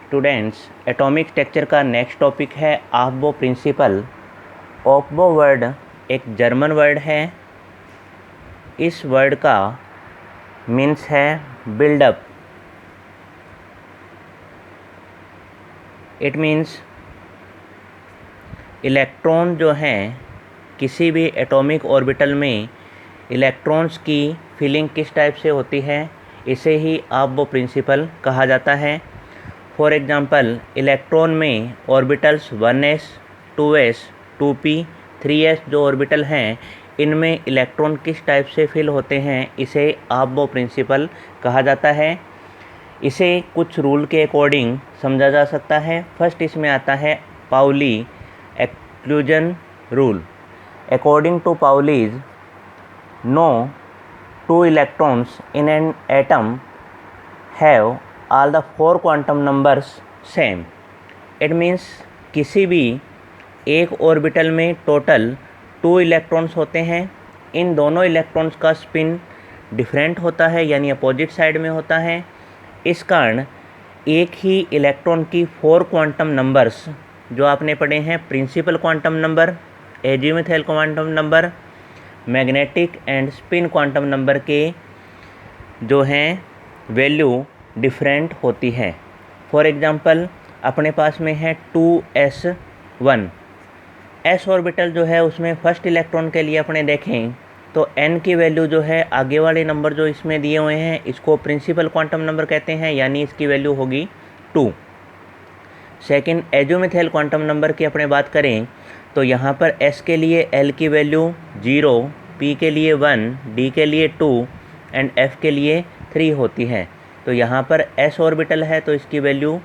Students, atomic structure का next topic है ऑफबो principal. ऑफबो word एक जर्मन वर्ड है। इस वर्ड का मीन्स है बिल्डअप। इट मीन्स इलेक्ट्रॉन जो हैं किसी भी एटॉमिक ऑर्बिटल में इलेक्ट्रॉन्स की फिलिंग किस टाइप से होती है, इसे ही ऑफबो प्रिंसिपल कहा जाता है। फॉर एग्जांपल, इलेक्ट्रॉन में orbitals 1s, 2s, 2p, 3s जो ऑर्बिटल हैं, इनमें इलेक्ट्रॉन किस टाइप से फिल होते हैं, इसे ऑफबो प्रिंसिपल कहा जाता है। इसे कुछ रूल के अकॉर्डिंग समझा जा सकता है। फर्स्ट इसमें आता है Pauli exclusion rule. According to Pauli's, no two electrons in an atom have all the four quantum numbers same. It means किसी भी एक ऑर्बिटल में टोटल 2 इलेक्ट्रॉन्स होते हैं। इन दोनों इलेक्ट्रॉन्स का स्पिन डिफरेंट होता है, यानी अपोजिट साइड में होता है। इस कारण एक ही इलेक्ट्रॉन की 4 क्वांटम नंबर्स जो आपने पढ़े हैं, principal quantum number, azimuthal quantum number, magnetic and spin quantum number के जो हैं वैल्यू डिफरेंट होती है। फॉर एग्जांपल, अपने पास में है 2s1। s ऑर्बिटल जो है उसमें फर्स्ट इलेक्ट्रॉन के लिए अपने देखें तो n की वैल्यू जो है, आगे वाले नंबर जो इसमें दिए हुए हैं इसको प्रिंसिपल क्वांटम नंबर कहते हैं, यानी इसकी वैल्यू होगी 2। सेकेंड, एजीमुथल क्वांटम नंबर की अपने बात करें तो यहाँ पर s के लिए l की वैल्यू 0, p के लिए 1, d के लिए 2 एंड f के लिए 3 होती है। तो यहाँ पर s ऑर्बिटल है तो इसकी वैल्यू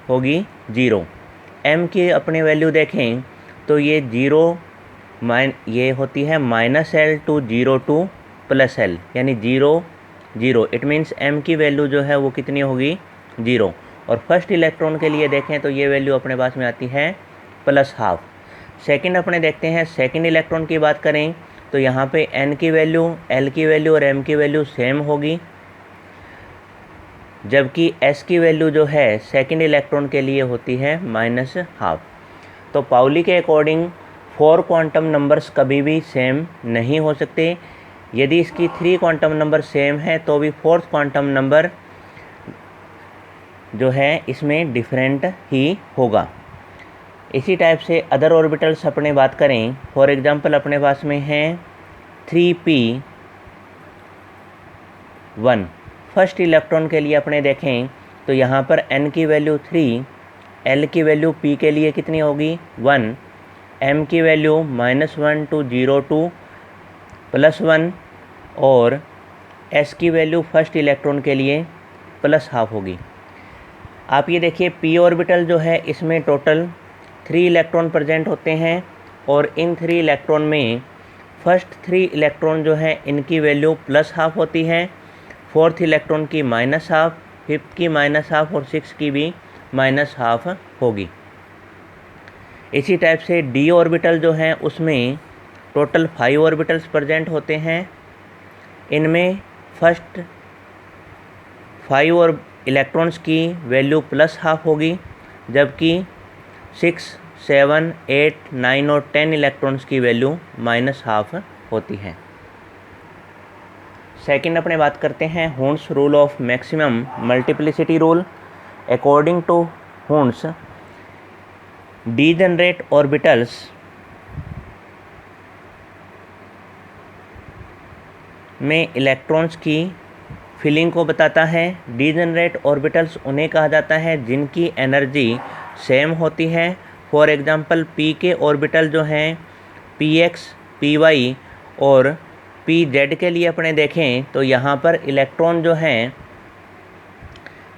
होगी 0। m की अपने वैल्यू देखें तो ये 0 ये होती है -l टू 0 टू +l, यानी 0 0। इट मीन्स m की वैल्यू जो है वो कितनी होगी, 0। और फर्स्ट इलेक्ट्रॉन के लिए देखें तो ये वैल्यू अपने पास में आती है +½ सेकंड अपने देखते हैं, सेकंड इलेक्ट्रॉन की बात करें तो यहाँ पे n की वैल्यू, l की वैल्यू और m की वैल्यू सेम होगी, जबकि s की वैल्यू जो है सेकंड इलेक्ट्रॉन के लिए होती है -½ तो पाउली के अकॉर्डिंग 4 क्वांटम नंबर्स कभी भी सेम नहीं हो सकते। यदि इसकी 3 क्वांटम नंबर सेम है तो भी 4th क्वांटम नंबर जो है इसमें डिफरेंट ही होगा। इसी टाइप से अदर ऑर्बिटल्स अपने बात करें, फॉर एग्जांपल अपने पास में है 3p1। फर्स्ट इलेक्ट्रॉन के लिए अपने देखें तो यहाँ पर n की वैल्यू 3, l की वैल्यू p के लिए कितनी होगी 1, m की वैल्यू -1 टू 0 टू +1 और s की वैल्यू फर्स्ट इलेक्ट्रॉन के लिए +½ होगी। आप ये देखिए p ऑर्बिटल जो है इसमें टोटल 3 इलेक्ट्रॉन प्रेजेंट होते हैं और इन 3 इलेक्ट्रॉन में फर्स्ट 3 इलेक्ट्रॉन जो है इनकी वैल्यू +½ होती है, 4th इलेक्ट्रॉन की -½ 5th की -½ और 6th की भी -½ होगी। इसी टाइप से d ऑर्बिटल जो है उसमें टोटल 5 ऑर्बिटल्स प्रेजेंट होते हैं। इनमें फर्स्ट 5 और इलेक्ट्रॉन्स की वैल्यू +½ होगी, जबकि 6, 7, 8, 9 और 10 इलेक्ट्रॉन्स की वैल्यू -½ होती है। सेकंड अपने बात करते हैं Hund's rule of maximum multiplicity rule. According to Hund's, degenerate orbitals में इलेक्ट्रॉन्स की फिलिंग को बताता है। डीजेनरेट ऑर्बिटल्स उन्हें कहा जाता है जिनकी एनर्जी सेम होती है। फॉर एग्जांपल, p के ऑर्बिटल जो हैं px, py और pz के लिए अपने देखें तो यहाँ पर इलेक्ट्रॉन जो हैं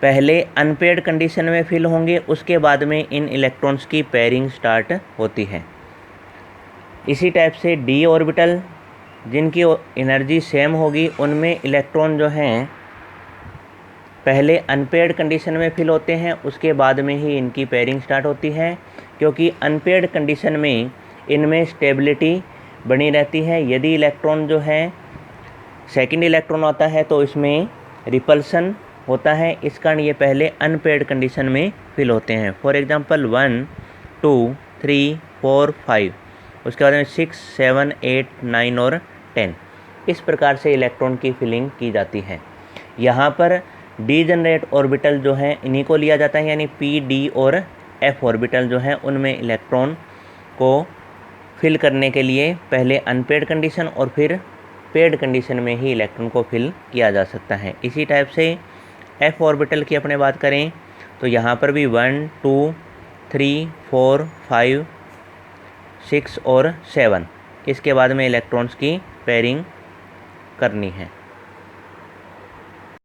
पहले अनपेयर्ड कंडीशन में फिल होंगे, उसके बाद में इन इलेक्ट्रॉन्स की पेयरिंग स्टार्ट होती है। इसी टाइप से d ऑर्बिटल जिनकी एनर्जी सेम होगी उनमें इलेक्ट्रॉन जो हैं पहले अनपेयर्ड कंडीशन में फिल होते हैं, उसके बाद में ही इनकी पेयरिंग स्टार्ट होती है, क्योंकि अनपेयर्ड कंडीशन में इनमें स्टेबिलिटी बनी रहती है। यदि इलेक्ट्रॉन जो है सेकंड इलेक्ट्रॉन आता है तो इसमें रिपल्सन होता है, इस कारण ये पहले अनपेयर्ड कंडीशन में फिल होते हैं। फॉर एग्जांपल 1 2 3 4 5, उसके बाद में 6 7 8 9 और 10। इस प्रकार से इलेक्ट्रॉन की फिलिंग की जाती है। यहाँ पर डीजनरेट ऑर्बिटल जो हैं इन्हीं को लिया जाता है, यानी पी डी और एफ ऑर्बिटल जो हैं उनमें इलेक्ट्रॉन को फिल करने के लिए पहले अनपेयर्ड कंडीशन और फिर पेयर्ड कंडीशन में ही इलेक्ट्रॉन को फिल किया जा सकता है। इसी टाइप से एफ ऑर्बिटल की अपने बात करें तो यहाँ पर भी 1 2 3 4 5 6 और 7, इसके बाद में इलेक्ट्रॉन्स की पेयरिंग करनी है।